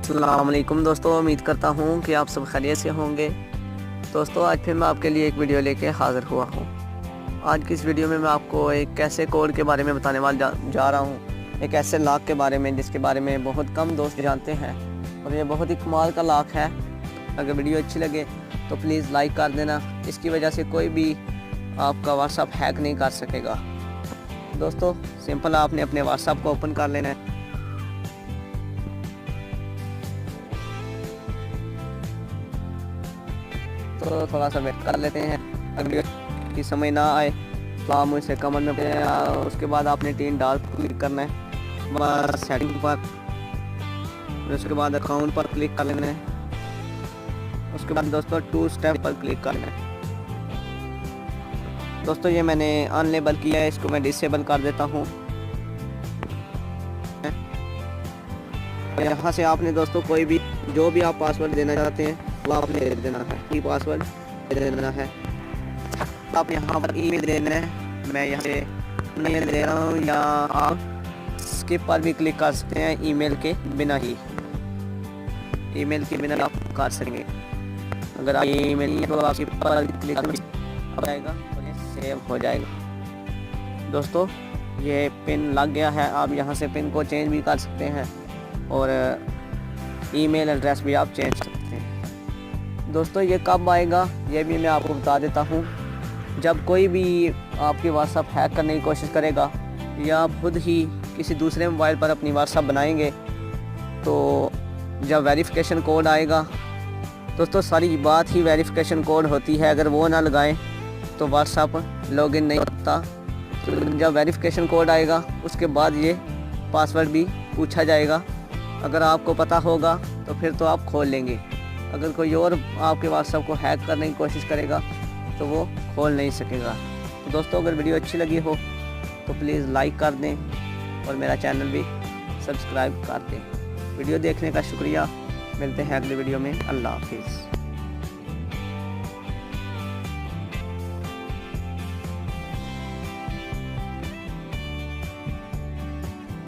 अस्सलाम वालेकुम दोस्तों, उम्मीद करता हूँ कि आप सब खैरियत से होंगे। दोस्तों आज फिर मैं आपके लिए एक वीडियो लेके हाज़िर हुआ हूँ। आज की इस वीडियो में मैं आपको एक ऐसे कोड के बारे में बताने वाला जा रहा हूँ, एक ऐसे लॉक के बारे में जिसके बारे में बहुत कम दोस्त जानते हैं और ये बहुत ही कमाल का लॉक है। अगर वीडियो अच्छी लगे तो प्लीज़ लाइक कर देना, इसकी वजह से कोई भी आपका व्हाट्सएप हैक नहीं कर सकेगा। दोस्तों सिंपल आपने अपने व्हाट्सएप को ओपन कर लेना है। तो थोड़ा सा वेट कर लेते हैं, अगर की समझ ना आए तो आप मुझसे कमेंट में उसके बाद आपने 3 डॉट क्लिक करना है, बस सेटिंग पर, उसके बाद अकाउंट पर क्लिक कर लेना है। उसके बाद दोस्तों 2 स्टेप पर क्लिक कर लेना है। दोस्तों ये मैंने अनलेबल किया है, इसको मैं डिसेबल कर देता हूँ। यहाँ से आपने दोस्तों कोई भी जो भी आप पासवर्ड देना चाहते हैं वो आपने दे देना है, ई पासवर्ड दे देना है। आप यहाँ पर ईमेल देना है, मैं यहाँ से ईमेल दे रहा हूँ, या आप स्किप पर भी क्लिक कर सकते हैं। ईमेल के बिना आप कर सकेंगे। अगर आप ईमेल नहीं है तो आप स्किप पर क्लिक कर जाएगा और ये सेव हो जाएगा। दोस्तों ये पिन लग गया है, आप यहाँ से पिन को चेंज भी कर सकते हैं और ईमेल एड्रेस भी आप चेंज सकते हैं। दोस्तों ये कब आएगा ये भी मैं आपको बता देता हूँ। जब कोई भी आपकी व्हाट्सएप हैक करने की कोशिश करेगा या आप खुद ही किसी दूसरे मोबाइल पर अपनी व्हाट्सएप बनाएंगे तो जब वेरिफिकेशन कोड आएगा, दोस्तों सारी बात ही वेरिफिकेशन कोड होती है, अगर वो ना लगाएं तो व्हाट्सएप लॉगिन नहीं होता। तो जब वेरिफिकेशन कोड आएगा उसके बाद ये पासवर्ड भी पूछा जाएगा। अगर आपको पता होगा तो फिर तो आप खोल लेंगे, अगर कोई और आपके व्हाट्सएप को हैक करने की कोशिश करेगा तो वो खोल नहीं सकेगा। तो दोस्तों अगर वीडियो अच्छी लगी हो तो प्लीज़ लाइक कर दें और मेरा चैनल भी सब्सक्राइब कर दें। वीडियो देखने का शुक्रिया, मिलते हैं अगले वीडियो में। अल्लाह हाफिज़।